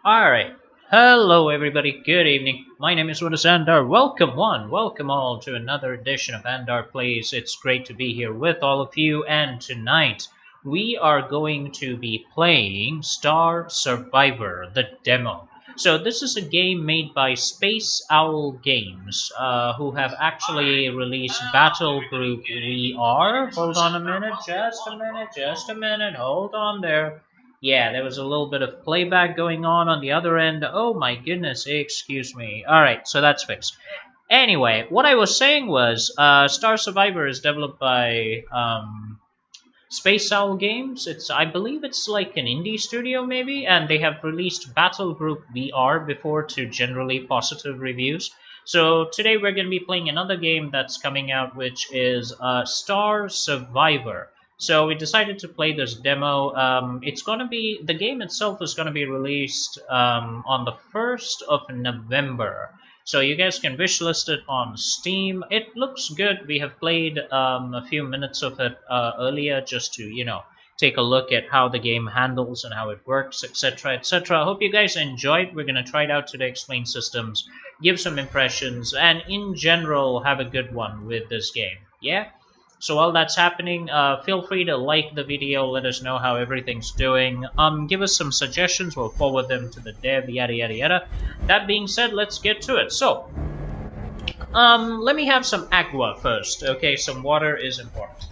Alright. Hello everybody, good evening. My name is Andar. Welcome all to another edition of Andar Plays. It's great to be here with all of you, and tonight we are going to be playing Star Survivor, the demo. So this is a game made by Space Owl Games, who have actually released Battle Group VR. Hold on a minute, just a minute, hold on there. Yeah, there was a little bit of playback going on the other end. Oh my goodness, excuse me. Alright, so that's fixed. Anyway, what I was saying was, Star Survivor is developed by Space Owl Games. I believe it's like an indie studio maybe, and they have released Battle Group VR before to generally positive reviews. So today we're going to be playing another game that's coming out, which is Star Survivor. So we decided to play this demo. The game itself is going to be released on the 1st of November. So you guys can wishlist it on Steam. It looks good. We have played a few minutes of it earlier just to, take a look at how the game handles and how it works, etc., etc. I hope you guys enjoyed. We're going to try it out today, explain systems, give some impressions, and in general, have a good one with this game. Yeah? So while that's happening, feel free to like the video, let us know how everything's doing, give us some suggestions, we'll forward them to the dev, yada yada yada. That being said, let's get to it. So, let me have some agua first, okay? Some water is important.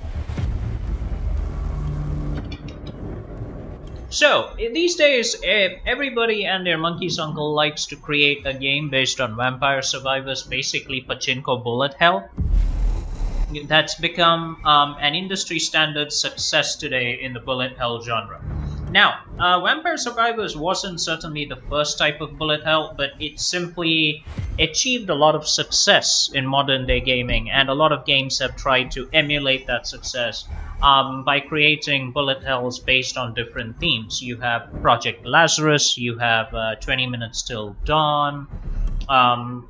So, these days, everybody and their monkey's uncle likes to create a game based on Vampire Survivors, basically pachinko bullet hell. That's become an industry standard success today in the bullet hell genre. Now, Vampire Survivors wasn't certainly the first type of bullet hell, but it simply achieved a lot of success in modern day gaming, and a lot of games have tried to emulate that success by creating bullet hells based on different themes. You have Project Lazarus, you have 20 Minutes Till Dawn,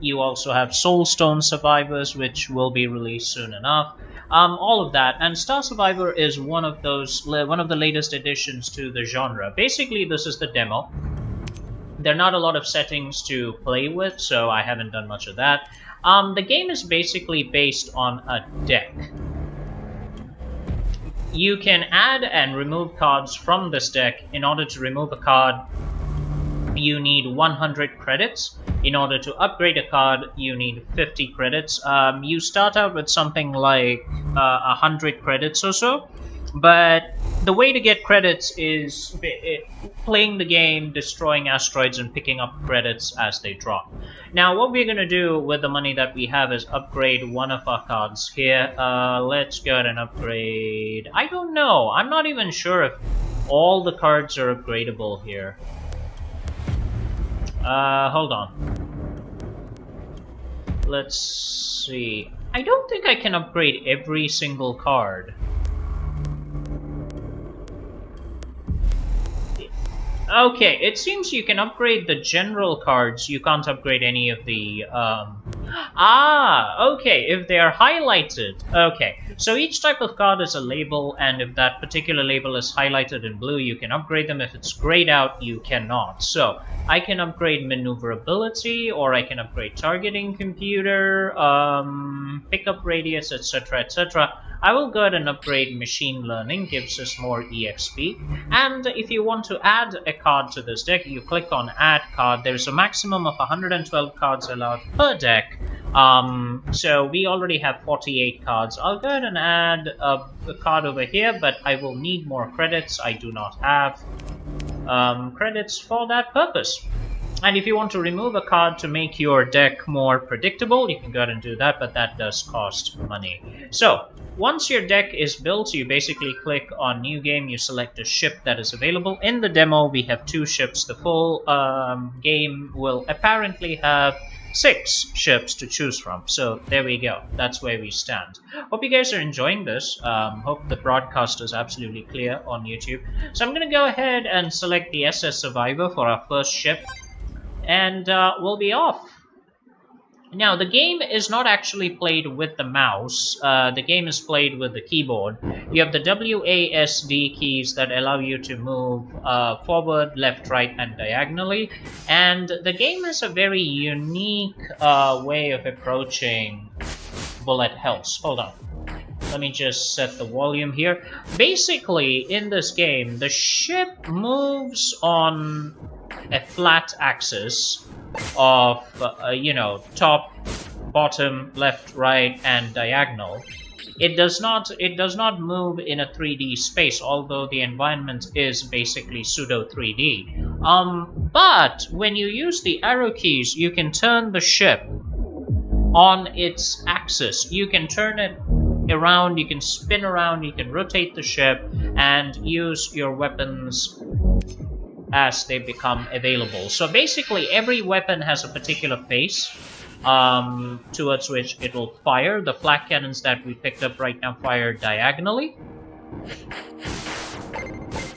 you also have Soulstone Survivors, which will be released soon enough. All of that, and Star Survivor is one of the latest additions to the genre. Basically, this is the demo. There are not a lot of settings to play with, so I haven't done much of that. The game is basically based on a deck. You can add and remove cards from this deck. In order to remove a card, you need 100 credits. In order to upgrade a card, you need 50 credits. You start out with something like 100 credits or so, but the way to get credits is playing the game, destroying asteroids, and picking up credits as they drop. Now, what we're going to do with the money that we have is upgrade one of our cards here. Let's go ahead and upgrade... I don't know. I'm not even sure if all the cards are upgradable here. Hold on. Let's see. I don't think I can upgrade every single card. Okay, it seems you can upgrade the general cards. You can't upgrade any of the, okay, if they are highlighted. Okay, so each type of card is a label, and if that particular label is highlighted in blue, you can upgrade them. If it's grayed out, you cannot. So, I can upgrade maneuverability, or I can upgrade targeting computer, pickup radius, etc., etc. I will go ahead and upgrade machine learning, gives us more EXP. And if you want to add a card to this deck, you click on add card. There's a maximum of 112 cards allowed per deck. So we already have 48 cards. I'll go ahead and add a card over here, but I will need more credits. I do not have credits for that purpose. And if you want to remove a card to make your deck more predictable, you can go ahead and do that, but that does cost money. So, once your deck is built, you basically click on New Game, you select a ship that is available. In the demo, we have 2 ships. The full game will apparently have 6 ships to choose from. So, there we go. That's where we stand. Hope you guys are enjoying this. Hope the broadcast is absolutely clear on YouTube. So, I'm going to go ahead and select the SS Survivor for our first ship. And we'll be off. Now, the game is not actually played with the mouse. The game is played with the keyboard. You have the WASD keys that allow you to move forward, left, right, and diagonally. And the game has a very unique way of approaching bullet hells. Hold on. Let me just set the volume here. Basically, in this game, the ship moves on a flat axis of, top, bottom, left, right, and diagonal. It does not move in a 3D space, although the environment is basically pseudo 3D. But when you use the arrow keys, you can turn the ship on its axis. You can turn it around, you can spin around, you can rotate the ship, and use your weapons as they become available. So basically, every weapon has a particular face towards which it will fire. The flak cannons that we picked up right now fire diagonally,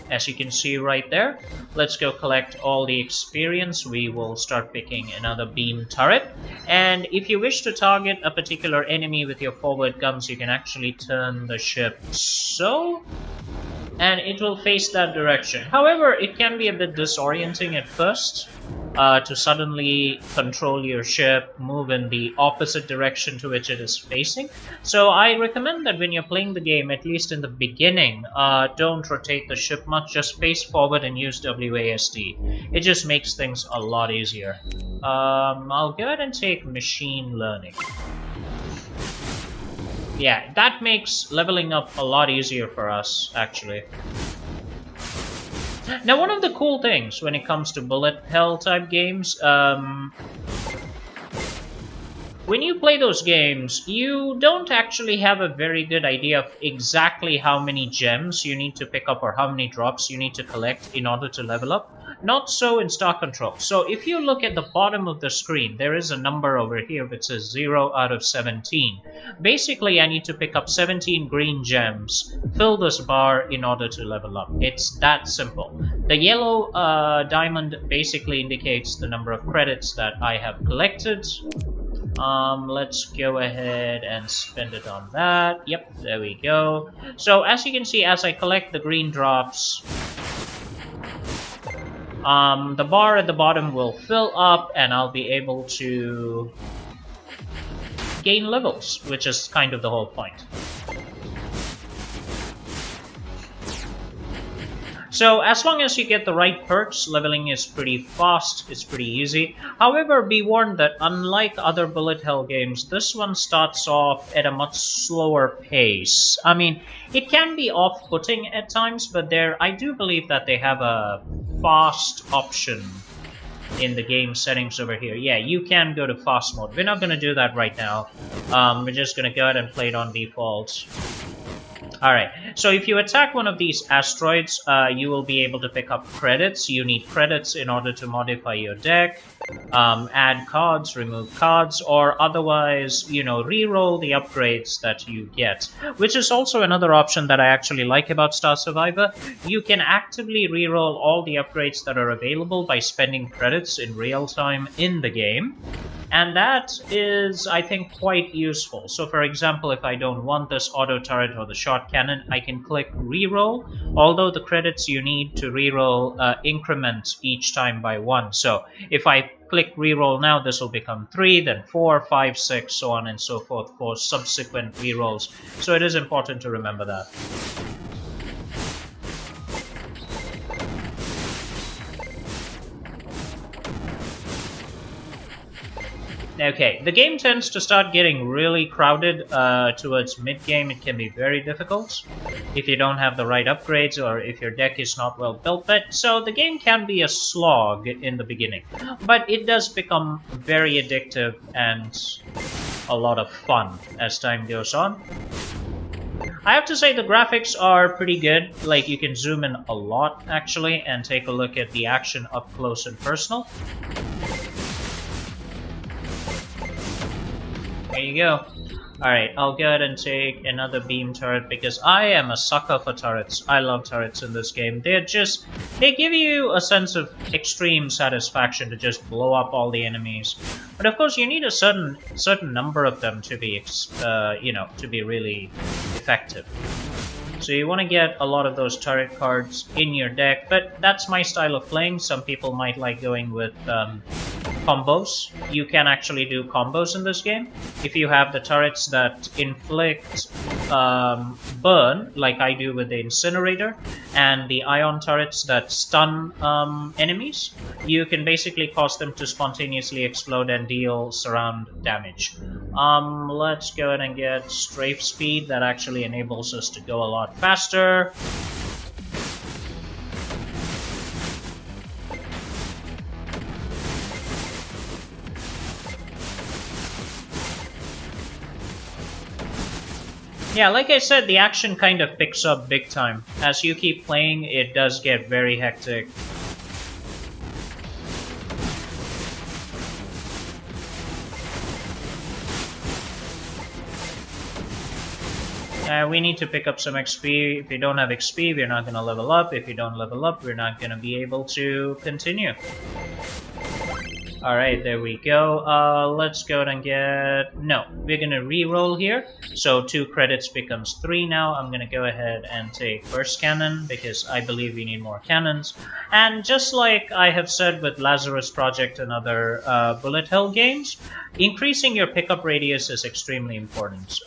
as you can see right there. Let's go collect all the experience. We will start picking another beam turret. And if you wish to target a particular enemy with your forward guns, you can actually turn the ship so, and it will face that direction. However, it can be a bit disorienting at first to suddenly control your ship, move in the opposite direction to which it is facing. So I recommend that when you're playing the game, at least in the beginning, don't rotate the ship much, just face forward and use WASD. It just makes things a lot easier. I'll go ahead and take machine learning. Yeah, that makes leveling up a lot easier for us, actually. Now, one of the cool things when it comes to bullet hell type games, when you play those games, you don't actually have a very good idea of exactly how many gems you need to pick up or how many drops you need to collect in order to level up. Not so in Star Control. So if you look at the bottom of the screen, there is a number over here which says 0 out of 17. Basically, I need to pick up 17 green gems, fill this bar in order to level up. It's that simple. The yellow diamond basically indicates the number of credits that I have collected. Let's go ahead and spend it on that. Yep, there we go. So as you can see, as I collect the green drops, the bar at the bottom will fill up and I'll be able to gain levels, which is kind of the whole point. So as long as you get the right perks, leveling is pretty fast, it's pretty easy. However, be warned that unlike other bullet hell games, this one starts off at a much slower pace. I mean, it can be off-putting at times, but I do believe that they have a fast option in the game settings over here. Yeah, you can go to fast mode. We're not going to do that right now. We're just going to go ahead and play it on default. Alright, so if you attack one of these asteroids, you will be able to pick up credits. You need credits in order to modify your deck, add cards, remove cards, or otherwise, re-roll the upgrades that you get. Which is also another option that I actually like about Star Survivor. You can actively re-roll all the upgrades that are available by spending credits in real time in the game. And that is, I think, quite useful. So for example, if I don't want this auto turret or the shot cannon, I can click reroll, although the credits you need to reroll increment each time by 1. So if I click reroll now, this will become 3, then 4, 5, 6, so on and so forth for subsequent rerolls. So it is important to remember that. Okay, the game tends to start getting really crowded towards mid-game. It can be very difficult if you don't have the right upgrades or if your deck is not well built. But so the game can be a slog in the beginning, but it does become very addictive and a lot of fun as time goes on. I have to say the graphics are pretty good. Like, you can zoom in a lot actually and take a look at the action up close and personal. There you go. Alright, I'll go ahead and take another beam turret because I am a sucker for turrets. I love turrets in this game. They give you a sense of extreme satisfaction to just blow up all the enemies. But of course, you need a certain number of them to be, to be really effective. So you want to get a lot of those turret cards in your deck, but that's my style of playing. Some people might like going with combos. You can actually do combos in this game. If you have the turrets that inflict burn, like I do with the incinerator, and the ion turrets that stun enemies, you can basically cause them to spontaneously explode and deal surround damage. Let's go ahead and get strafe speed. That actually enables us to go a lot faster. Yeah, like I said, the action kind of picks up big time. As you keep playing, it does get very hectic. We need to pick up some XP. If you don't have XP, we're not going to level up. If you don't level up, we're not going to be able to continue. Alright, there we go. Let's go and get... No, we're gonna re-roll here. So 2 credits becomes 3 now. I'm gonna go ahead and take first cannon because I believe we need more cannons. And just like I have said with Lazarus Project and other bullet hell games, increasing your pickup radius is extremely important.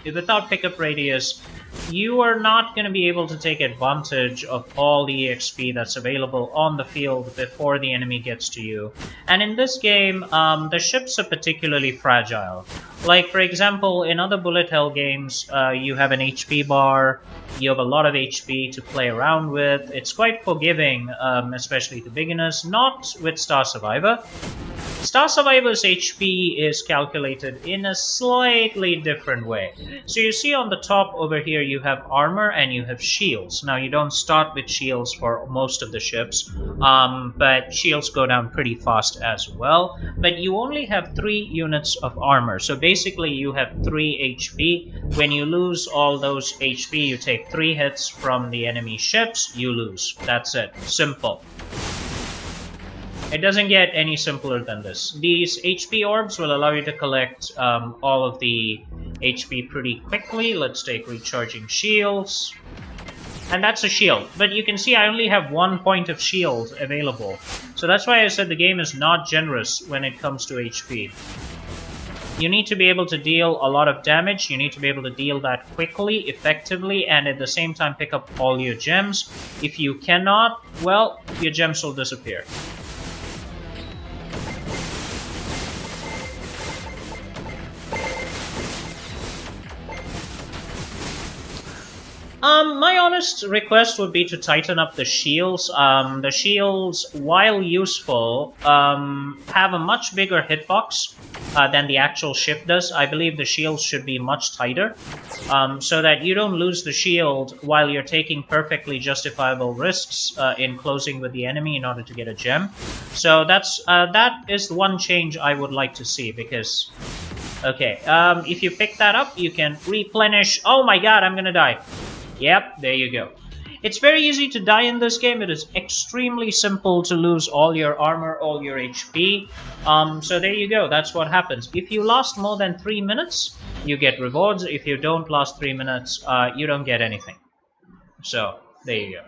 Without pickup radius, you are not going to be able to take advantage of all the EXP that's available on the field before the enemy gets to you. And in this game, the ships are particularly fragile. Like, for example, in other bullet hell games, you have an HP bar, you have a lot of HP to play around with. It's quite forgiving, especially to beginners, not with Star Survivor. Star Survivor's HP is calculated in a slightly different way. So you see on the top over here you have armor and you have shields. Now you don't start with shields for most of the ships, but shields go down pretty fast as well. But you only have 3 units of armor, so basically you have 3 HP. When you lose all those HP, you take 3 hits from the enemy ships, you lose. That's it. Simple. It doesn't get any simpler than this. These HP orbs will allow you to collect all of the HP pretty quickly. Let's take recharging shields. And that's a shield. But you can see I only have 1 point of shield available. So that's why I said the game is not generous when it comes to HP. You need to be able to deal a lot of damage. You need to be able to deal that quickly, effectively, and at the same time pick up all your gems. If you cannot, well, your gems will disappear. My honest request would be to tighten up the shields. The shields, while useful, have a much bigger hitbox than the actual ship does. I believe the shields should be much tighter, so that you don't lose the shield while you're taking perfectly justifiable risks in closing with the enemy in order to get a gem. So that is one change I would like to see, because... Okay, if you pick that up, you can replenish... Oh my god, I'm gonna die. Yep, there you go. It's very easy to die in this game. It is extremely simple to lose all your armor, all your HP. So there you go. That's what happens. If you last more than 3 minutes, you get rewards. If you don't last 3 minutes, you don't get anything. So there you go.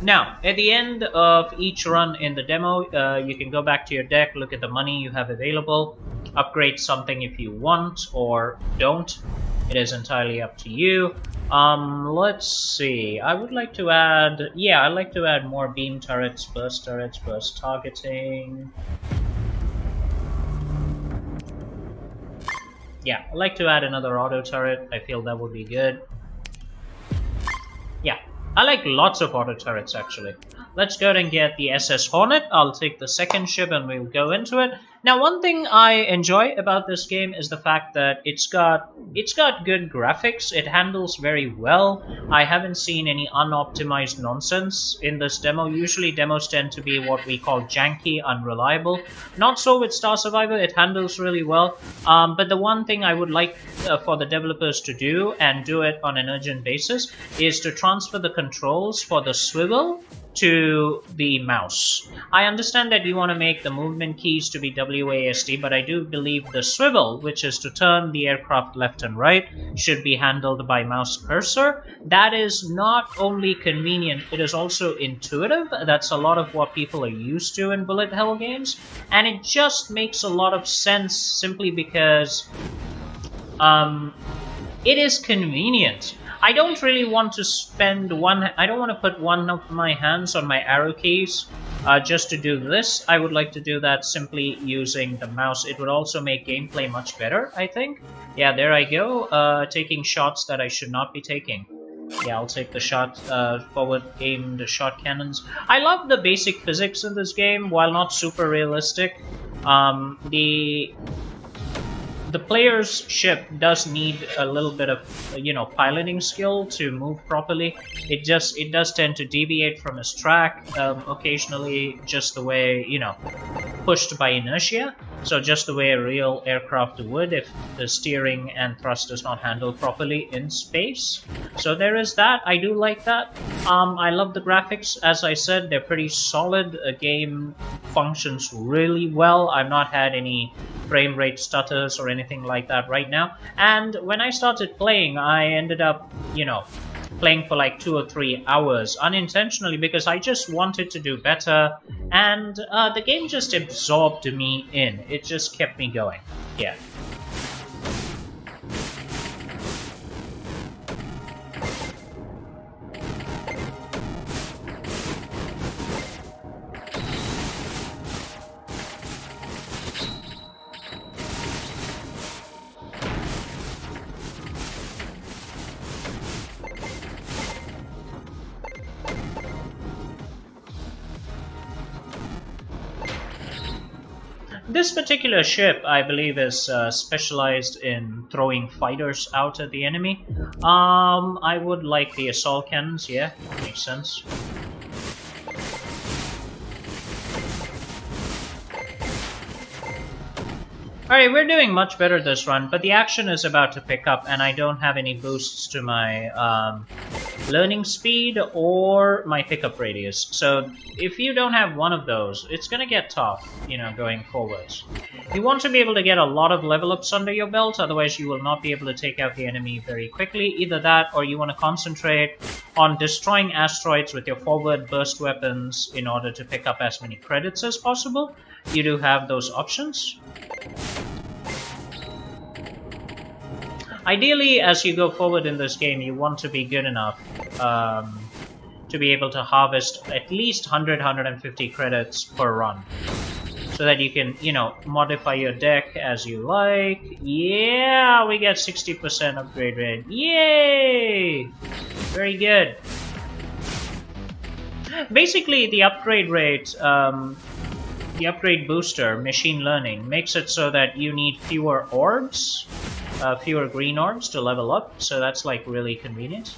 Now, at the end of each run in the demo, you can go back to your deck, look at the money you have available, upgrade something if you want or don't. It is entirely up to you. Let's see. I would like to add... Yeah, I'd like to add more beam turrets, burst targeting. Yeah, I'd like to add another auto turret. I feel that would be good. Yeah. I like lots of auto turrets, actually. Let's go and get the SS Hornet. I'll take the second ship and we'll go into it. Now, one thing I enjoy about this game is the fact that it's got good graphics. It handles very well. I haven't seen any unoptimized nonsense in this demo. Usually, demos tend to be what we call janky, unreliable. Not so with Star Survivor. It handles really well. But the one thing I would like for the developers to do, and do it on an urgent basis, is to transfer the controls for the swivel to the mouse. I understand that you want to make the movement keys to be WASD, but I do believe the swivel, which is to turn the aircraft left and right, should be handled by mouse cursor. That is not only convenient, it is also intuitive. That's a lot of what people are used to in bullet hell games, and it just makes a lot of sense simply because it is convenient. I don't really want to I don't want to put one of my hands on my arrow keys just to do this. I would like to do that simply using the mouse. It would also make gameplay much better, I think. Yeah, there I go, taking shots that I should not be taking. Yeah, I'll take the shot, forward aimed shot cannons. I love the basic physics in this game, while not super realistic. The player's ship does need a little bit of, piloting skill to move properly. It does tend to deviate from its track occasionally, just the way, pushed by inertia. So just the way a real aircraft would if the steering and thrust is not handled properly in space. So there is that. I do like that. I love the graphics. As I said, they're pretty solid. The game functions really well. I've not had any frame rate stutters or anything like that right now. And when I started playing, I ended up, playing for like 2 or 3 hours unintentionally because I just wanted to do better, and the game just absorbed me in. It just kept me going. Yeah. This particular ship, I believe, is specialized in throwing fighters out at the enemy. I would like the assault cannons, yeah, makes sense. Alright, we're doing much better this run, but the action is about to pick up, and I don't have any boosts to my learning speed or my pickup radius. So if you don't have one of those, it's gonna get tough, going forwards. You want to be able to get a lot of level ups under your belt, otherwise you will not be able to take out the enemy very quickly. Either that, or you want to concentrate on destroying asteroids with your forward burst weapons in order to pick up as many credits as possible. You do have those options. Ideally, as you go forward in this game, you want to be good enough to be able to harvest at least 100-150 credits per run. So that you can, modify your deck as you like. Yeah, we get 60% upgrade rate. Yay! Very good. Basically, the upgrade rate, the upgrade booster, machine learning, makes it so that you need fewer orbs, fewer green orbs to level up, so that's like really convenient.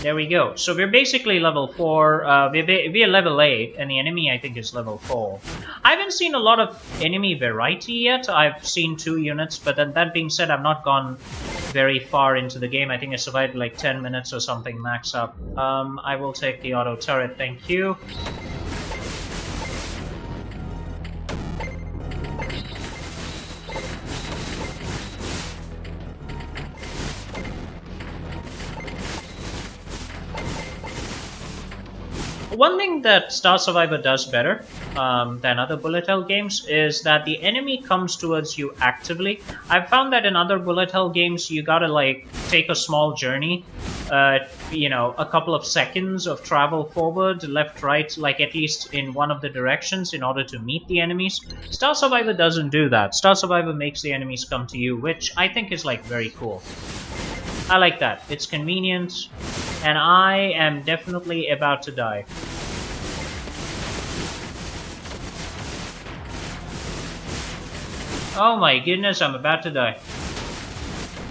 There we go. So we're basically level 4, we're level 8, and the enemy I think is level 4. I haven't seen a lot of enemy variety yet. I've seen 2 units, but then that being said, I've not gone very far into the game. I think I survived like 10 minutes or something max up. I will take the auto turret, thank you. One thing that Star Survivor does better than other bullet hell games is that the enemy comes towards you actively. I've found that in other bullet hell games, you gotta like take a small journey, a couple of seconds of travel forward, left, right, like at least in one of the directions in order to meet the enemies. Star Survivor doesn't do that. Star Survivor makes the enemies come to you, which I think is like very cool. I like that. It's convenient, and I am definitely about to die. Oh my goodness, I'm about to die.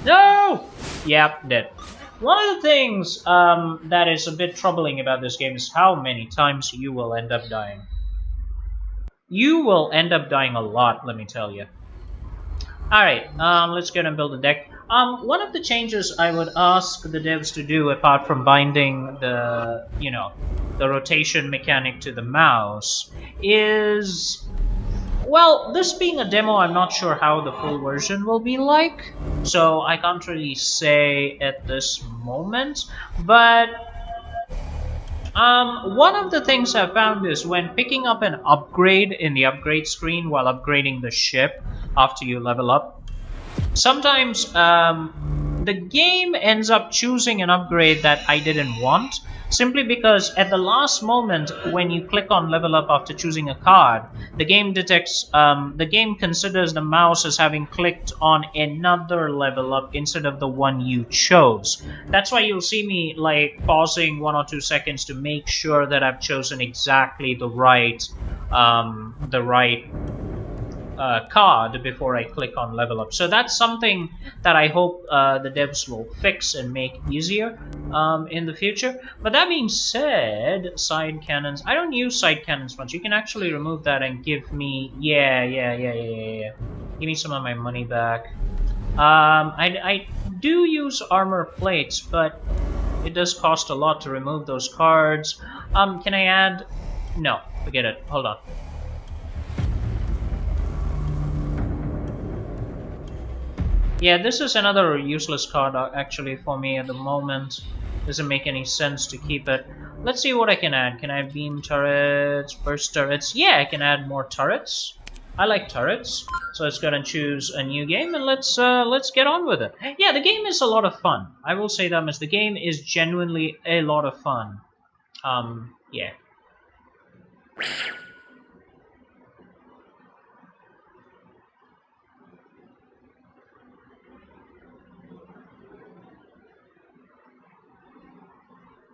No! Yep, dead. One of the things that is a bit troubling about this game is how many times you will end up dying. You will end up dying a lot, let me tell you. Alright, let's go and build a deck. One of the changes I would ask the devs to do, apart from binding the, the rotation mechanic to the mouse, is... Well, this being a demo, I'm not sure how the full version will be like, so I can't really say at this moment, but one of the things I found is when picking up an upgrade in the upgrade screen while upgrading the ship after you level up, sometimes the game ends up choosing an upgrade that I didn't want, simply because at the last moment when you click on level up after choosing a card, the game detects, the game considers the mouse as having clicked on another level up instead of the one you chose. That's why you'll see me like pausing 1 or 2 seconds to make sure that I've chosen exactly the right card before I click on level up. So that's something that I hope the devs will fix and make easier in the future. But that being said, side cannons. I don't use side cannons much. You can actually remove that and give me... Yeah. Give me some of my money back. I do use armor plates, but it does cost a lot to remove those cards. Can I add... No, forget it. Hold on. Yeah, this is another useless card actually for me at the moment. Doesn't make any sense to keep it. Let's see what I can add. Can I add beam turrets, burst turrets? Yeah, I can add more turrets. I like turrets, so let's go and choose a new game and let's get on with it. Yeah, the game is a lot of fun. I will say that much. The game is genuinely a lot of fun. Yeah.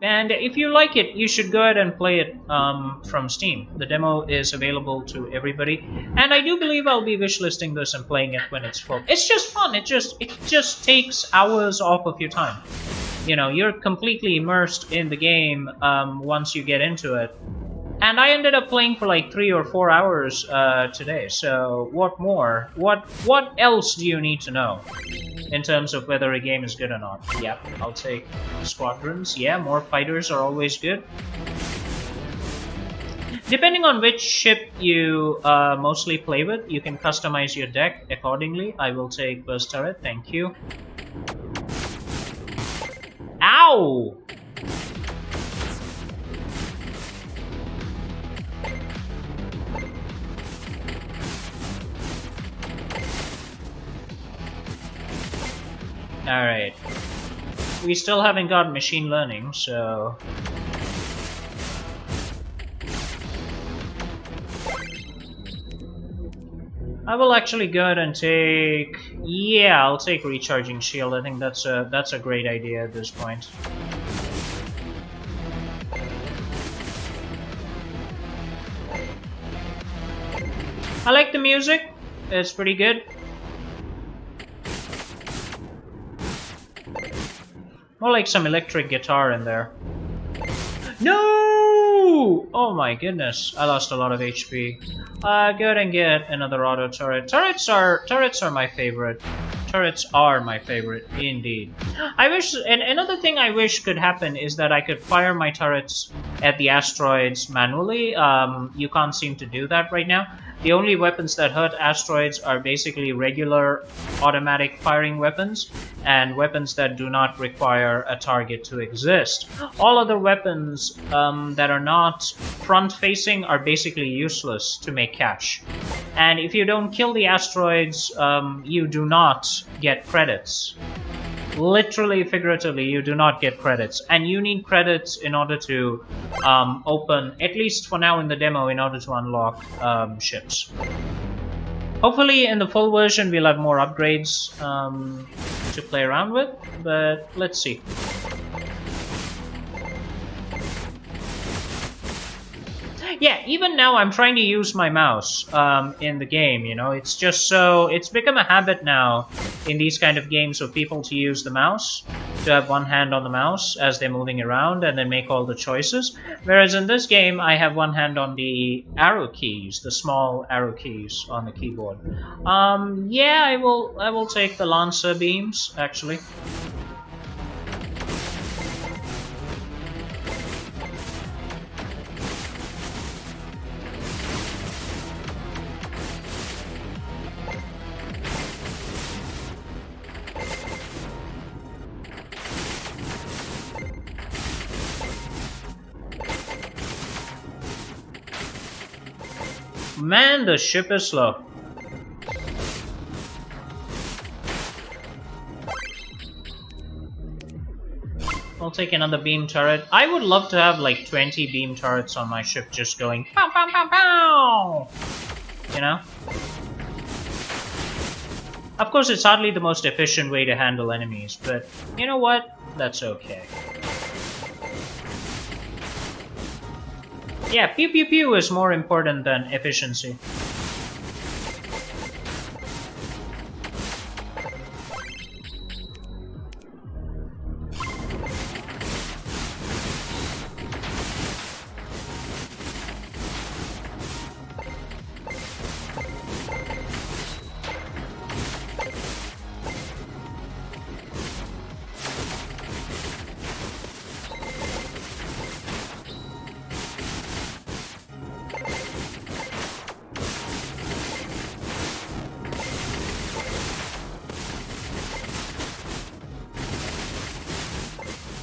And if you like it, you should go ahead and play it from Steam. The demo is available to everybody, and I do believe I'll be wishlisting this and playing it when it's full. It's just fun. It just takes hours off of your time. You know, you're completely immersed in the game once you get into it. And I ended up playing for like 3 or 4 hours today. So what more? What else do you need to know in terms of whether a game is good or not? Yep, I'll take squadrons. Yeah, more fighters are always good. Depending on which ship you mostly play with, you can customize your deck accordingly. I will take burst turret, thank you. Ow! Alright. We still haven't got machine learning, so... I will actually go ahead and take... Yeah, I'll take recharging shield. I think that's a great idea at this point. I like the music. It's pretty good. More like some electric guitar in there. No! Oh my goodness, I lost a lot of HP. Go ahead and get another auto turret. Turrets are my favorite. Turrets are my favorite, indeed. I wish, and another thing I wish could happen is that I could fire my turrets at the asteroids manually. You can't seem to do that right now. The only weapons that hurt asteroids are basically regular automatic firing weapons and weapons that do not require a target to exist. All other weapons that are not front-facing are basically useless to make cash. And if you don't kill the asteroids, you do not get credits. Literally, figuratively, you do not get credits. And you need credits in order to open, at least for now in the demo, in order to unlock ships. Hopefully in the full version we'll have more upgrades to play around with, but let's see. Yeah, even now I'm trying to use my mouse in the game, you know. It's just so... It's become a habit now in these kind of games for people to use the mouse, to have one hand on the mouse as they're moving around and then make all the choices. Whereas in this game, I have one hand on the arrow keys, the small arrow keys on the keyboard. Yeah, I will take the Lancer beams, actually. Man, the ship is slow. I'll take another beam turret. I would love to have like 20 beam turrets on my ship just going pow pow pow pow! You know? Of course, it's hardly the most efficient way to handle enemies, but you know what? That's okay. Yeah, pew pew pew is more important than efficiency.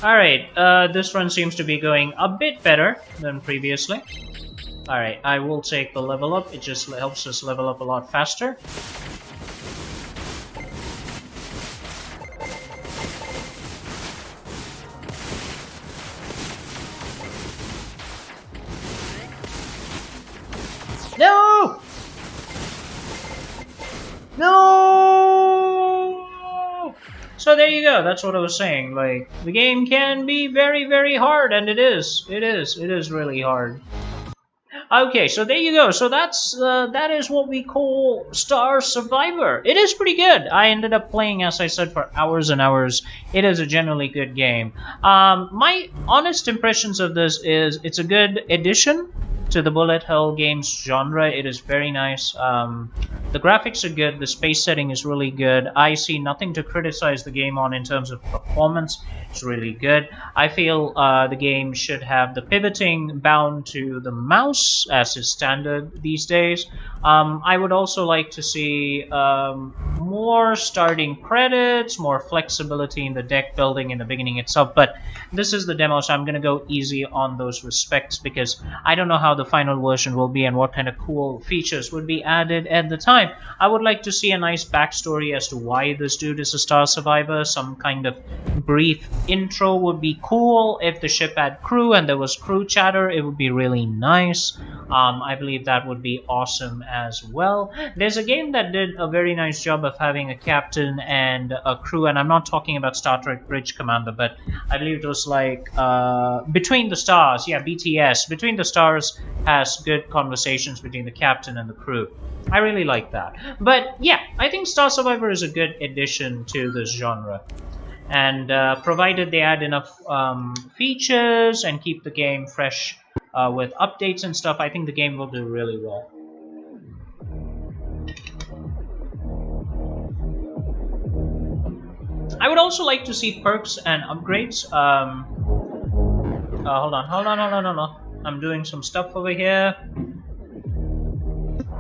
Alright, this run seems to be going a bit better than previously. Alright, I will take the level up. It just helps us level up a lot faster. No! No! So there you go, that's what I was saying. Like, the game can be very, very hard, and it is. It is really hard. Okay, so there you go. So that is what we call Star Survivor. It is pretty good. I ended up playing, as I said, for hours and hours. It is a generally good game. My honest impressions of this is it's a good addition to the bullet hell games genre. It is very nice. The graphics are good. The space setting is really good. I see nothing to criticize the game on in terms of performance. It's really good. I feel the game should have the pivoting bound to the mouse as is standard these days. I would also like to see more starting credits, more flexibility in the deck building in the beginning itself. But this is the demo, so I'm going to go easy on those respects because I don't know how the final version will be and what kind of cool features would be added at the time. I would like to see a nice backstory as to why this dude is a Star Survivor. Some kind of brief intro would be cool. If the ship had crew and there was crew chatter, it would be really nice. I believe that would be awesome as well. There's a game that did a very nice job of having a captain and a crew, and I'm not talking about Star Trek Bridge Commander, but I believe it was like Between the Stars. Yeah, BTS. Between the Stars has good conversations between the captain and the crew. I really like that. But yeah, I think Star Survivor is a good addition to this genre. And provided they add enough features and keep the game fresh with updates and stuff, I think the game will do really well. I would also like to see perks and upgrades. Hold on. I'm doing some stuff over here.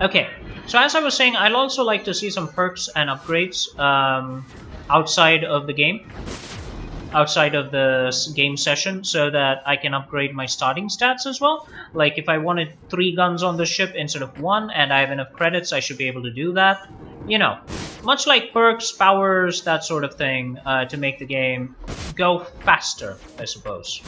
Okay, so as I was saying, I'd also like to see some perks and upgrades outside of the game. Outside of the game session, so that I can upgrade my starting stats as well. Like if I wanted 3 guns on the ship instead of 1 and I have enough credits, I should be able to do that. You know, much like perks, powers, that sort of thing, to make the game go faster, I suppose.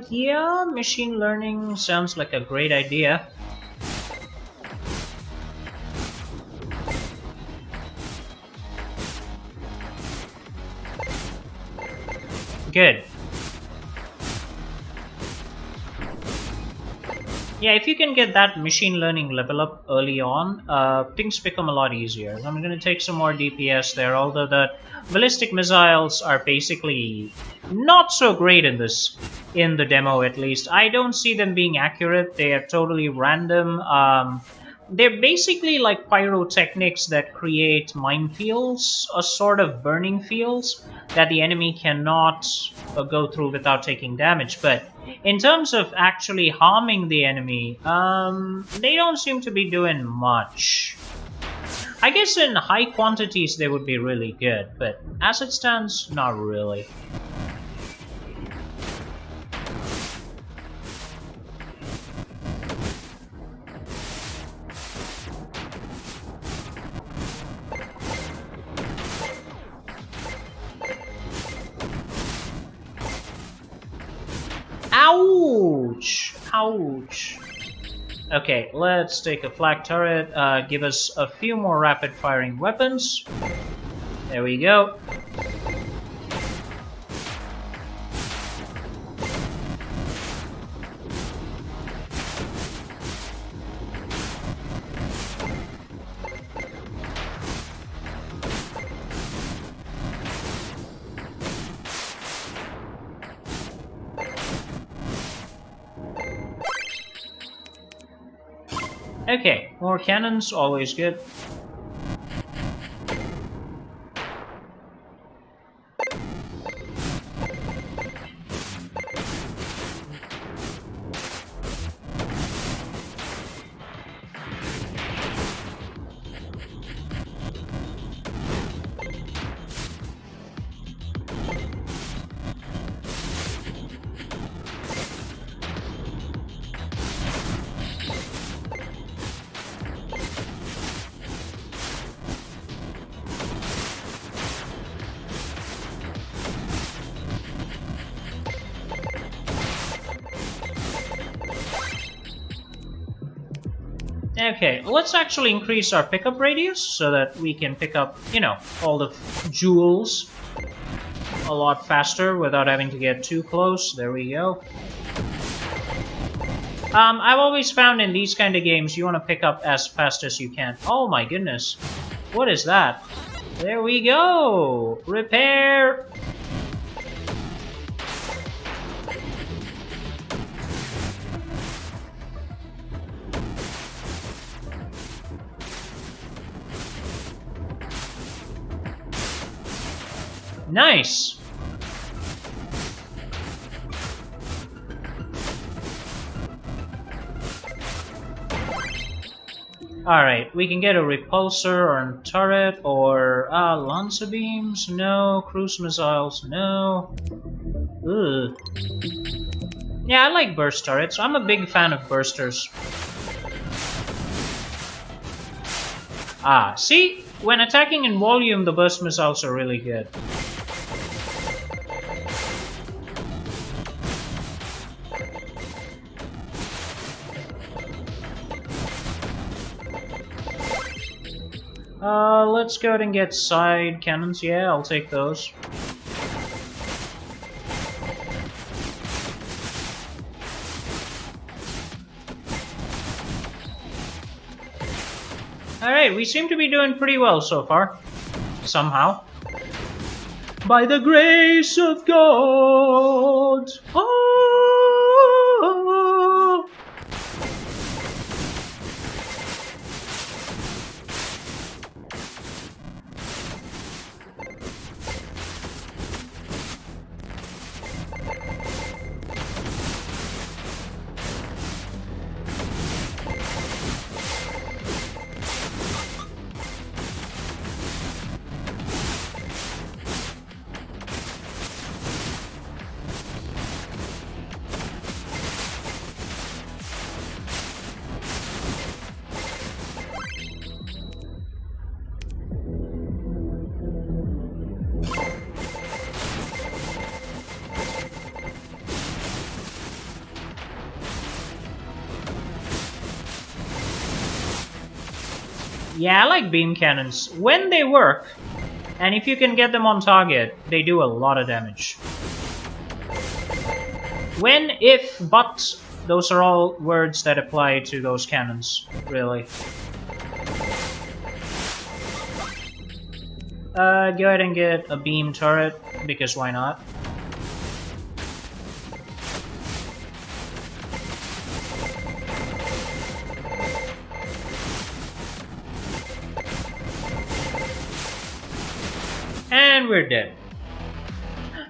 Yeah, machine learning sounds like a great idea. Good. Yeah, if you can get that machine learning level up early on, things become a lot easier. I'm going to take some more DPS there, although the ballistic missiles are basically not so great in the demo at least. I don't see them being accurate. They are totally random. They're basically like pyrotechnics that create minefields, a sort of burning fields that the enemy cannot go through without taking damage. But in terms of actually harming the enemy, they don't seem to be doing much. I guess in high quantities they would be really good, but as it stands, not really. Ouch! Ouch. Okay, let's take a flak turret, give us a few more rapid firing weapons. There we go. Okay, more cannons, always good. Okay, let's actually increase our pickup radius so that we can pick up, you know, all the jewels a lot faster without having to get too close. There we go. I've always found in these kind of games you want to pick up as fast as you can. Oh my goodness. What is that? There we go! Repair! Nice! Alright, we can get a repulsor or a turret or lancer beams, no. Cruise missiles, no. Ugh. Yeah, I like burst turrets. I'm a big fan of bursters. Ah, see? When attacking in volume, the burst missiles are really good. Let's go ahead and get side cannons. Yeah, I'll take those. Alright, we seem to be doing pretty well so far. Somehow. By the grace of God! Oh! Yeah, I like beam cannons. When they work, and if you can get them on target, they do a lot of damage. When, if, but, those are all words that apply to those cannons, really. Go ahead and get a beam turret, because why not? And we're dead.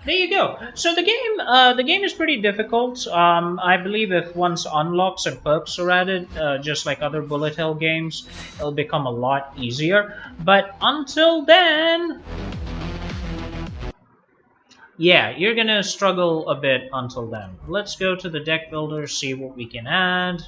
There you go. So the game is pretty difficult. I believe if once unlocks and perks are added, just like other bullet hell games, it'll become a lot easier. But until then, yeah, you're gonna struggle a bit until then. Let's go to the deck builder, see what we can add.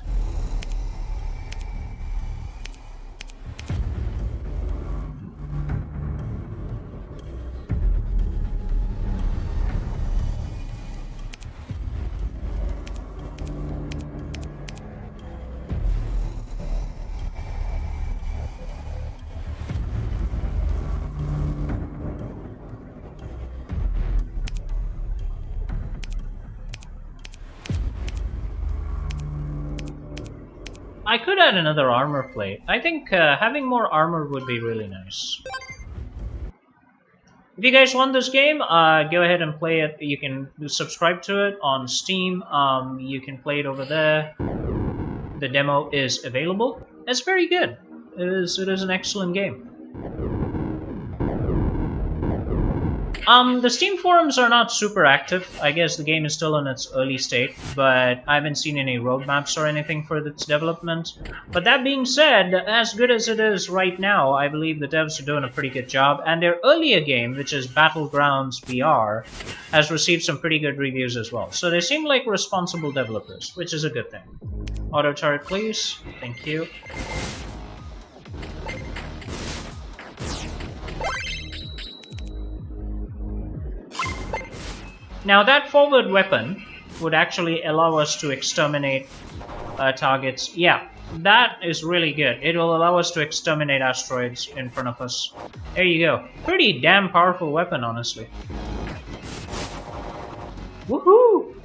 I could add another armor plate. I think having more armor would be really nice. If you guys want this game, go ahead and play it. You can subscribe to it on Steam. You can play it over there. The demo is available. It's very good. It is an excellent game. The Steam forums are not super active. I guess the game is still in its early state, but I haven't seen any roadmaps or anything for its development. But that being said, as good as it is right now, I believe the devs are doing a pretty good job, and their earlier game, which is Battlegrounds VR, has received some pretty good reviews as well. So they seem like responsible developers, which is a good thing. Auto turret, please. Thank you. Now that forward weapon would actually allow us to exterminate targets. Yeah, that is really good. It will allow us to exterminate asteroids in front of us. There you go. Pretty damn powerful weapon, honestly. Woohoo!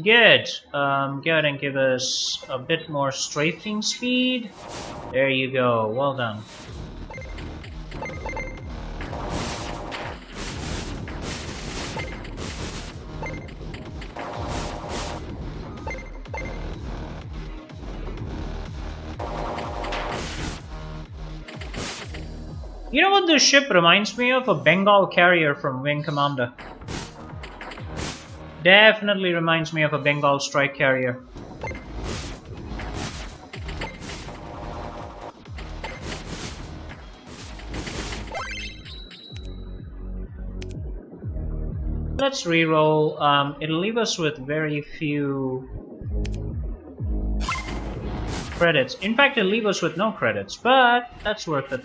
Good. Go ahead and give us a bit more strafing speed. There you go. Well done. You know what this ship reminds me of? A Bengal carrier from Wing Commander. Definitely reminds me of a Bengal strike carrier. Let's reroll. It'll leave us with very few credits. In fact, it'll leave us with no credits, but that's worth it.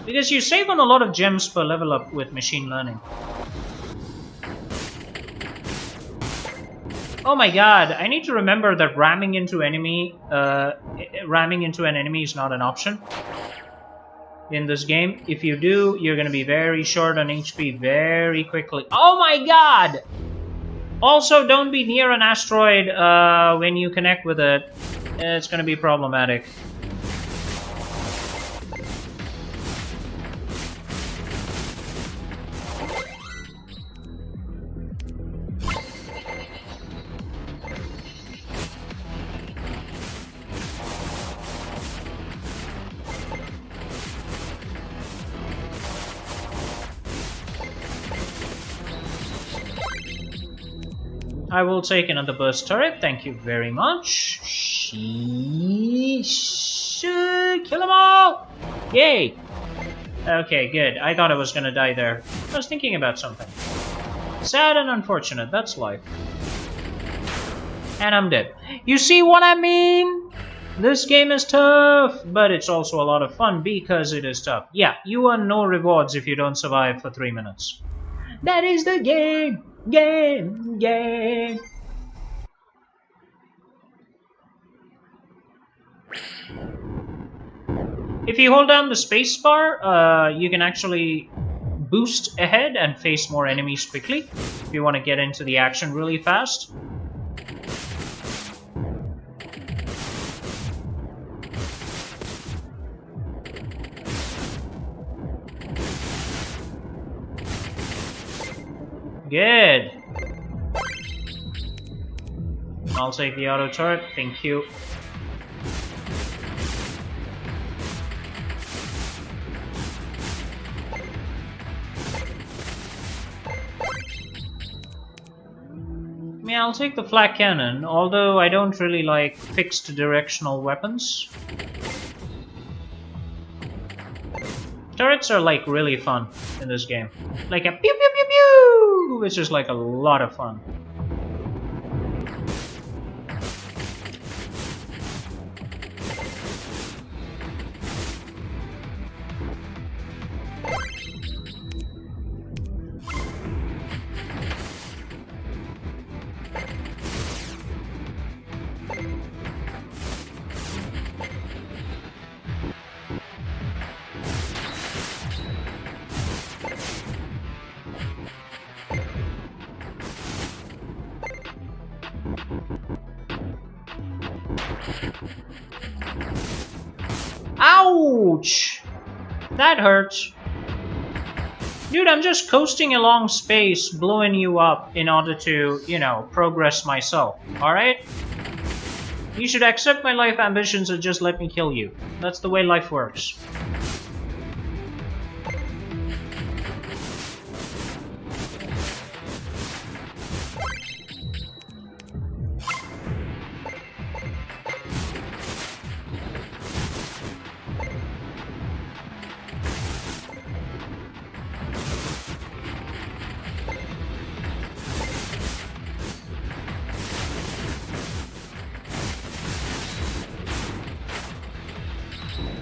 Because you save on a lot of gems per level up with machine learning. Oh my god, I need to remember that ramming into an enemy is not an option in this game. If you do, you're going to be very short on HP very quickly. Oh my god! Also, don't be near an asteroid when you connect with it. It's going to be problematic. I will take another burst turret, thank you very much. Sheesh. Kill them all! Yay! Okay, good. I thought I was gonna die there. I was thinking about something. Sad and unfortunate, that's life. And I'm dead. You see what I mean? This game is tough, but it's also a lot of fun because it is tough. Yeah, you earn no rewards if you don't survive for 3 minutes. That is the game! Game! If you hold down the spacebar, you can actually boost ahead and face more enemies quickly if you want to get into the action really fast. Good. I'll take the auto turret, thank you. Yeah, I'll take the flak cannon, although I don't really like fixed directional weapons. Turrets are like really fun in this game. Like a pew pew pew pew, which is like a lot of fun. Ouch! That hurts. Dude, I'm just coasting along space, blowing you up in order to, you know, progress myself, alright? You should accept my life ambitions and just let me kill you. That's the way life works.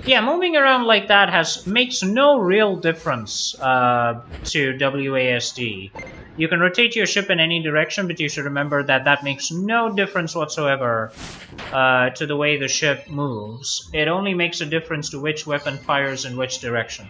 Yeah, moving around like that makes no real difference to WASD. You can rotate your ship in any direction, but you should remember that that makes no difference whatsoever to the way the ship moves. It only makes a difference to which weapon fires in which direction.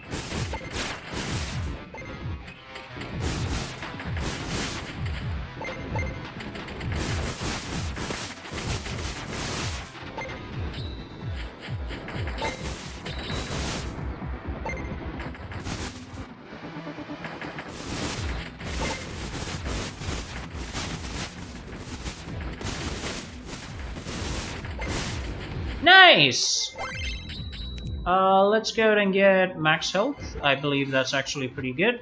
Nice! Let's go ahead and get max health. I believe that's actually pretty good.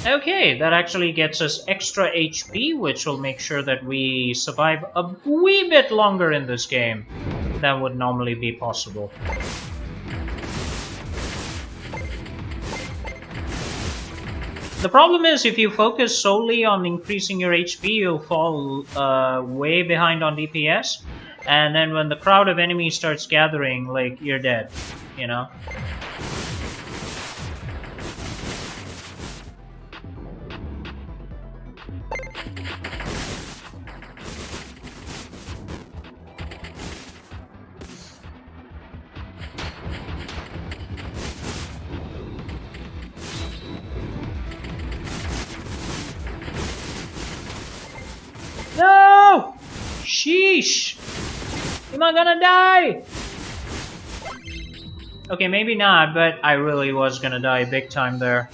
Okay, that actually gets us extra HP, which will make sure that we survive a wee bit longer in this game than would normally be possible. The problem is, if you focus solely on increasing your HP, you'll fall way behind on DPS, and then when the crowd of enemies starts gathering, like, you're dead, you know? No! Sheesh! Am I gonna die? Okay, maybe not, but I really was gonna die big time there.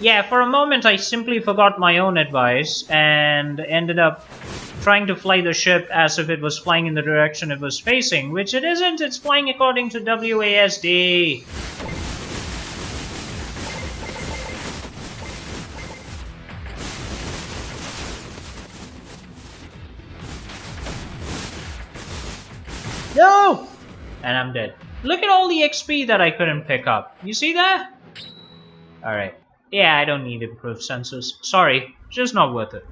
Yeah, for a moment I simply forgot my own advice and ended up trying to fly the ship as if it was flying in the direction it was facing, which it isn't, it's flying according to WASD. And I'm dead. Look at all the XP that I couldn't pick up. You see that? Alright. Yeah, I don't need improved sensors. Sorry, just not worth it.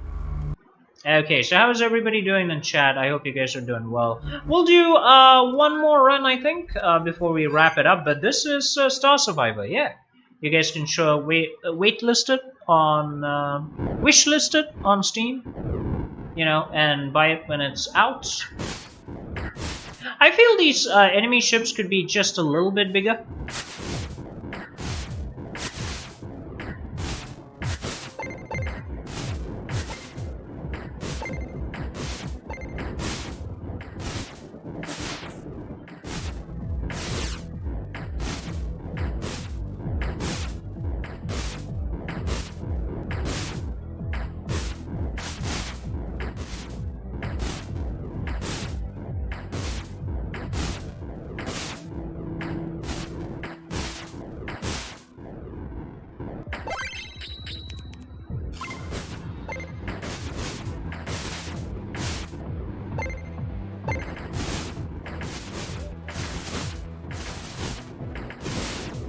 Okay, so how is everybody doing in chat? I hope you guys are doing well. We'll do one more run, I think, before we wrap it up. But this is Star Survivor, yeah. You guys can show waitlisted on, wish listed on Steam, you know, and buy it when it's out. I feel these enemy ships could be just a little bit bigger.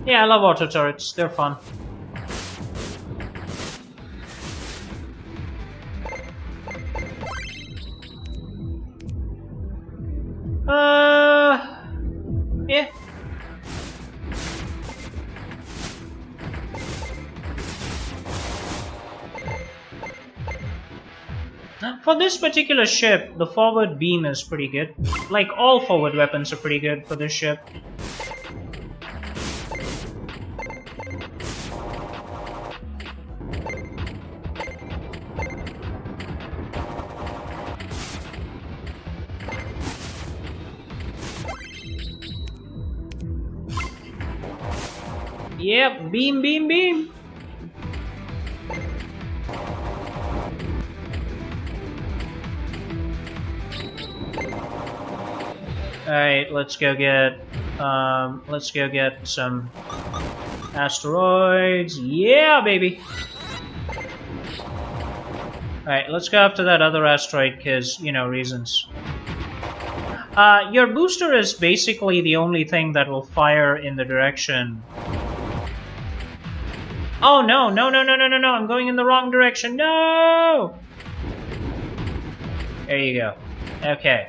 Yeah, I love auto turrets. They're fun. Yeah. For this particular ship, the forward beam is pretty good. Like, all forward weapons are pretty good for this ship. Yep, beam, beam, beam. Alright, let's go get some asteroids. Yeah, baby. Alright, let's go after that other asteroid, because, you know, reasons. Your booster is basically the only thing that will fire in the direction. Oh, no, no, no, no, no, no, no, I'm going in the wrong direction. No! There you go. Okay.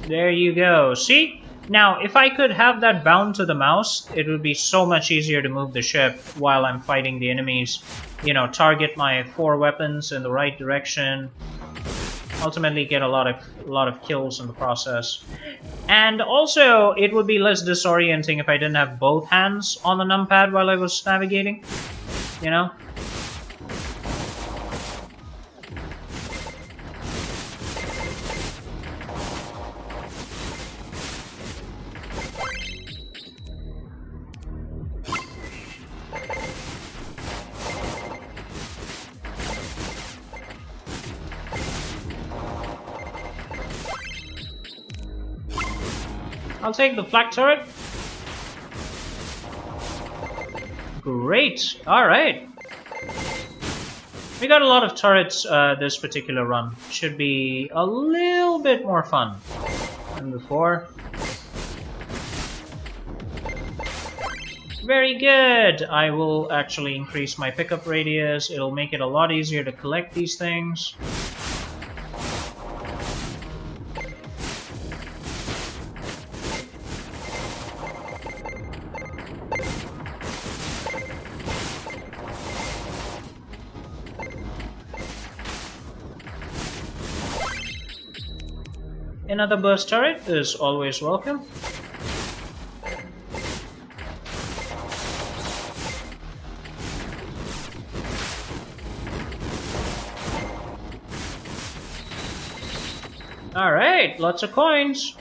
There you go. See? Now, if I could have that bound to the mouse, it would be so much easier to move the ship while I'm fighting the enemies. You know, target my 4 weapons in the right direction. Ultimately get a lot of kills in the process. And also, it would be less disorienting if I didn't have both hands on the numpad while I was navigating. You know? I'll take the flak turret. Great. Alright. We got a lot of turrets this particular run. Should be a little bit more fun than before. Very good. I will actually increase my pickup radius. It'll make it a lot easier to collect these things. Another burst turret is always welcome. Alright, lots of coins.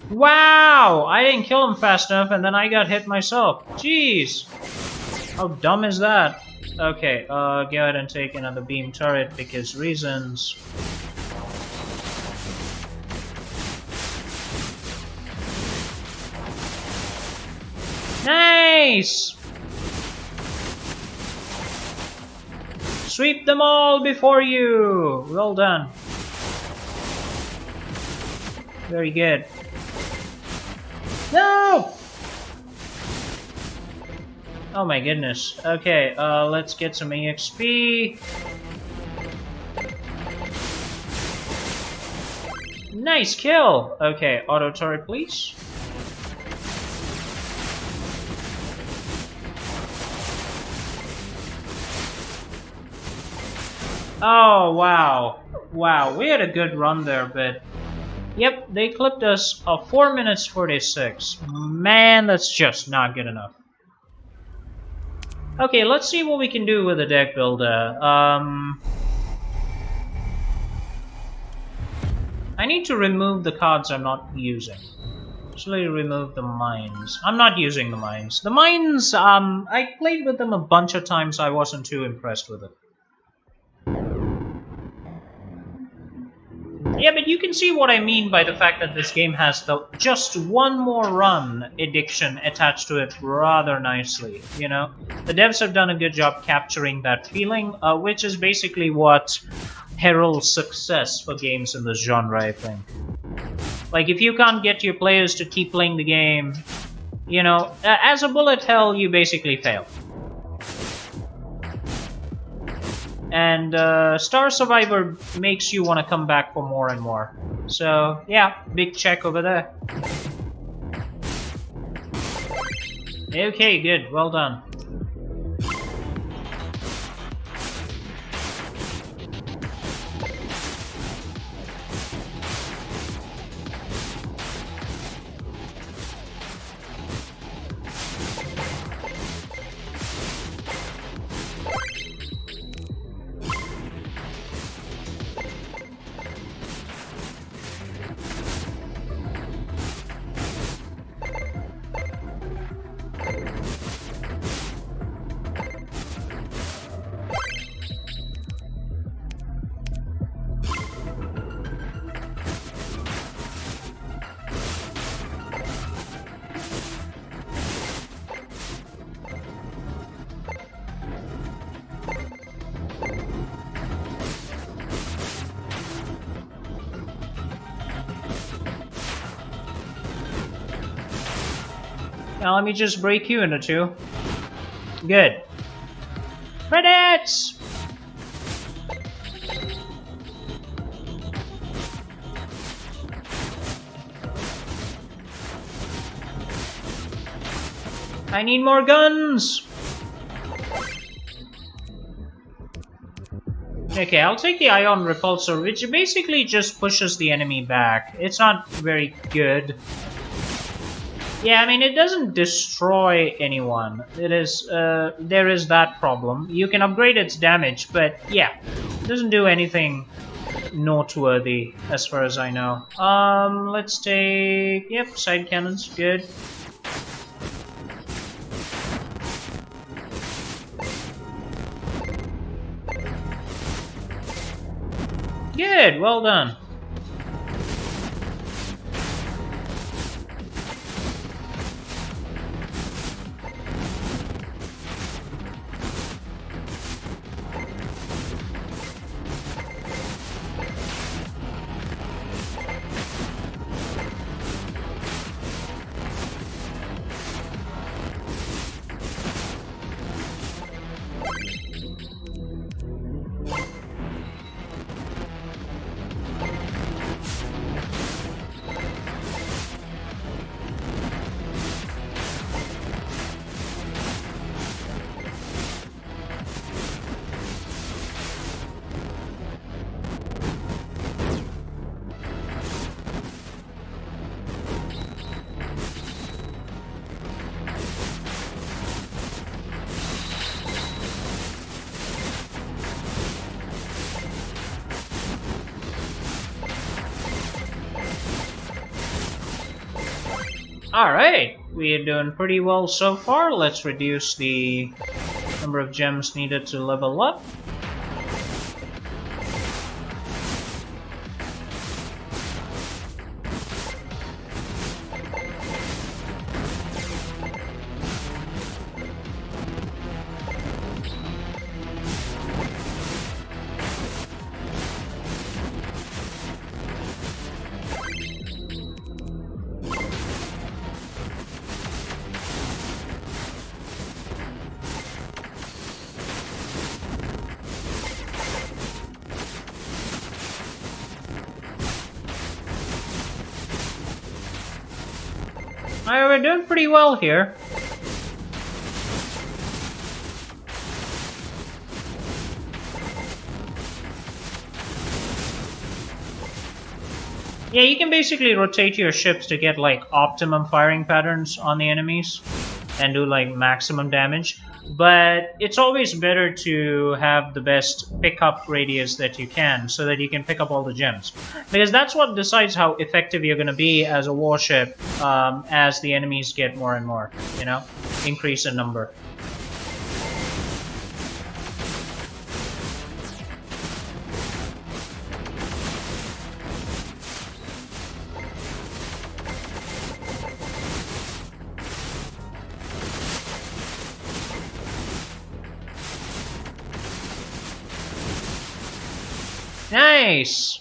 Wow! I didn't kill him fast enough and then I got hit myself. Jeez! How dumb is that? Okay, go ahead and take another beam turret because reasons. Nice! Sweep them all before you! Well done. Very good. No! Oh my goodness. Okay, let's get some EXP. Nice kill! Okay, auto turret please. Oh, wow. Wow, we had a good run there, but... Yep, they clipped us 4 minutes 46. Man, that's just not good enough. Okay, let's see what we can do with the deck builder. I need to remove the cards I'm not using. Actually, remove the mines. I'm not using the mines. The mines, I played with them a bunch of times. I wasn't too impressed with it. Yeah, but you can see what I mean by the fact that this game has the just one more run addiction attached to it rather nicely, you know? The devs have done a good job capturing that feeling, which is basically what heralds success for games in this genre, I think. Like, if you can't get your players to keep playing the game, you know, as a bullet hell, you basically fail. And Star Survivor makes you want to come back for more and more. So, yeah, big check over there. Okay, good. Well done. Now let me just break you into two. Good. Credits! I need more guns! Okay, I'll take the Ion Repulsor, which basically just pushes the enemy back. It's not very good. Yeah, I mean, it doesn't destroy anyone. It is, there is that problem. You can upgrade its damage, but yeah, it doesn't do anything noteworthy, as far as I know. Let's take... Yep, side cannons, good. Good, well done. Alright, we are doing pretty well so far. Let's reduce the number of gems needed to level up. Alright, we're doing pretty well here. Yeah, you can basically rotate your ships to get like optimum firing patterns on the enemies and do like maximum damage. But it's always better to have the best pickup radius that you can so that you can pick up all the gems. Because that's what decides how effective you're going to be as a warship as the enemies get more and more, you know? Increase in number. Nice!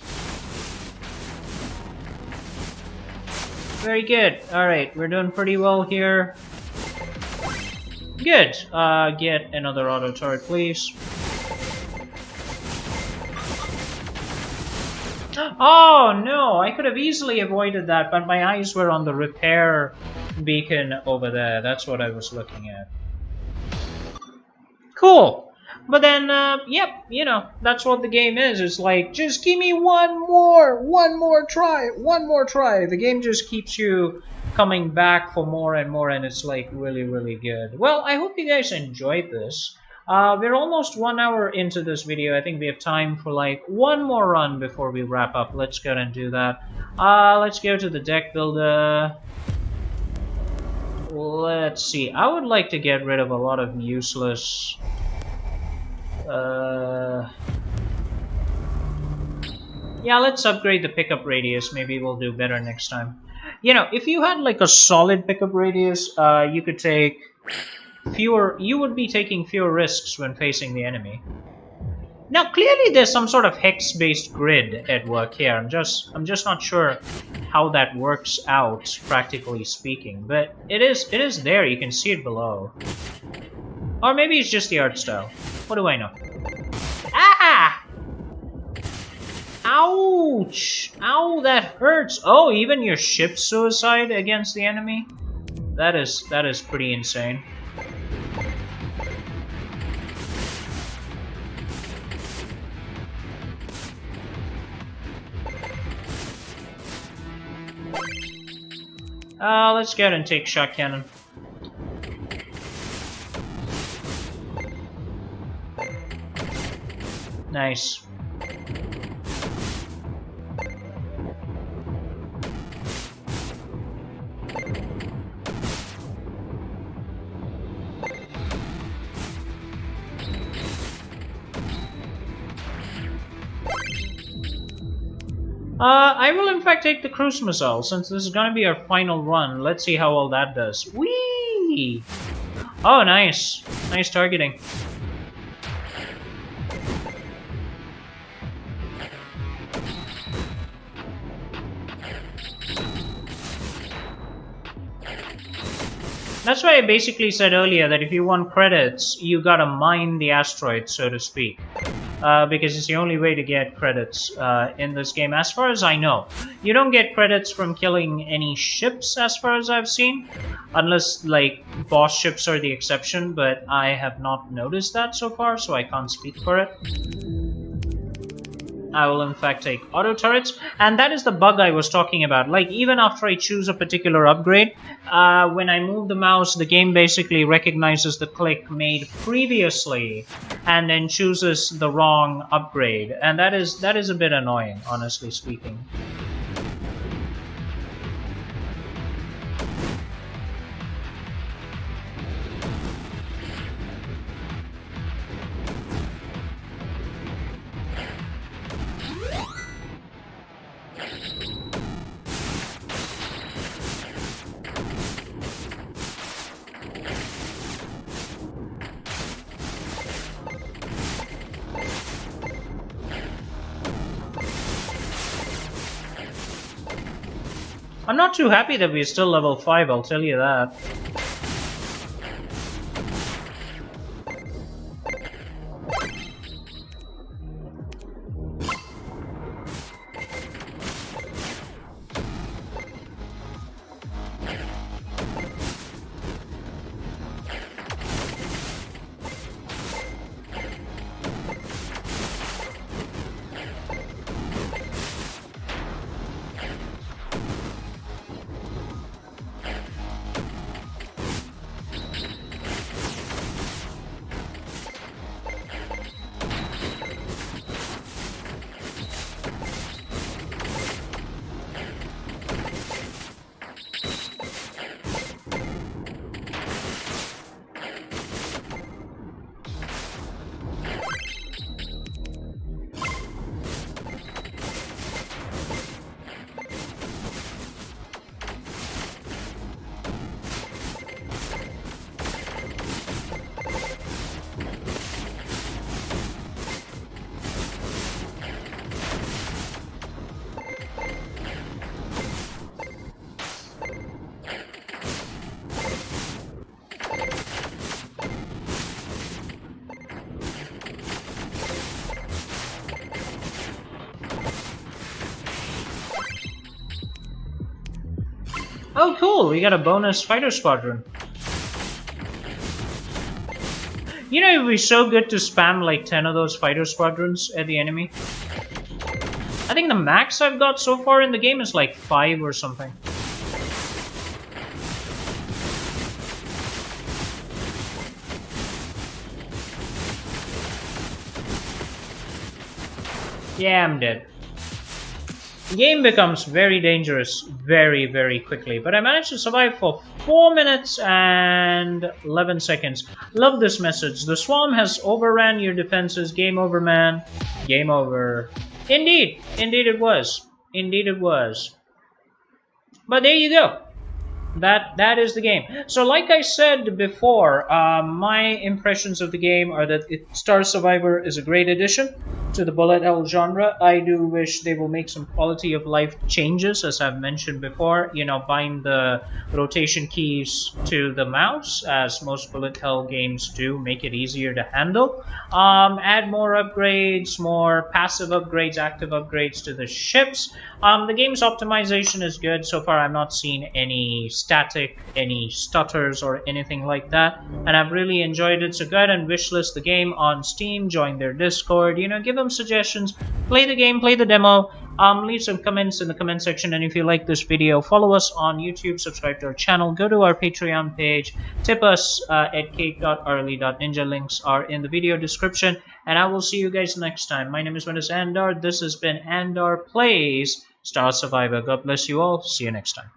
Very good. Alright, we're doing pretty well here. Good. Get another auto turret, please. Oh no, I could have easily avoided that, but my eyes were on the repair beacon over there. That's what I was looking at. Cool. But then, yep, you know, that's what the game is. It's like, just give me one more try. The game just keeps you coming back for more and more, and it's like really, really good. Well, I hope you guys enjoyed this. We're almost 1 hour into this video. I think we have time for like one more run before we wrap up. Let's go and do that. Let's go to the deck builder. Let's see. I would like to get rid of a lot of useless... yeah, let's upgrade the pickup radius. Maybe we'll do better next time. You know, if you had like a solid pickup radius, you could take fewer... You would be taking fewer risks when facing the enemy. Now, clearly there's some sort of hex-based grid at work here. I'm just not sure how that works out, practically speaking. But it is there. You can see it below. Or maybe it's just the art style. What do I know? Ah! Ouch! Ow, that hurts! Oh, even your ship suicide against the enemy? That is pretty insane. Let's go ahead and take shot cannon. Nice. I will in fact take the cruise missile, since this is gonna be our final run. Let's see how well that does. Whee! Oh, nice. Nice targeting. That's why I basically said earlier that if you want credits, you gotta mine the asteroid, so to speak. Because it's the only way to get credits in this game, as far as I know. You don't get credits from killing any ships, as far as I've seen. Unless, like, boss ships are the exception, but I have not noticed that so far, so I can't speak for it. I will in fact take auto turrets, and that is the bug I was talking about. Like, even after I choose a particular upgrade, when I move the mouse, the game basically recognizes the click made previously and then chooses the wrong upgrade, and that is a bit annoying, honestly speaking. I'm not too happy that we're still level 5, I'll tell you that. Oh, cool! We got a bonus fighter squadron. You know, it would be so good to spam like 10 of those fighter squadrons at the enemy. I think the max I've got so far in the game is like 5 or something. Yeah, I'm dead. The game becomes very dangerous very, very quickly, but I managed to survive for 4 minutes and 11 seconds. Love this message. The swarm has overran your defenses. Game over, man. Game over. Indeed. Indeed it was. Indeed it was. But there you go. That is the game. So like I said before, my impressions of the game are that Star Survivor is a great addition to the bullet hell genre. I do wish they will make some quality of life changes, as I've mentioned before. You know, bind the rotation keys to the mouse, as most bullet hell games do, make it easier to handle. Add more upgrades, more passive upgrades, active upgrades to the ships. The game's optimization is good. So far I've not seen any static, any stutters or anything like that, and I've really enjoyed it. So go ahead and wishlist the game on Steam, join their Discord, you know, give them suggestions, play the game, play the demo, leave some comments in the comment section, and if you like this video, follow us on YouTube, subscribe to our channel, go to our Patreon page, tip us at cake.arly.ninja. Links are in the video description, and I will see you guys next time. My name is Andar. This has been Andar Plays Star Survivor. God bless you all. See you next time.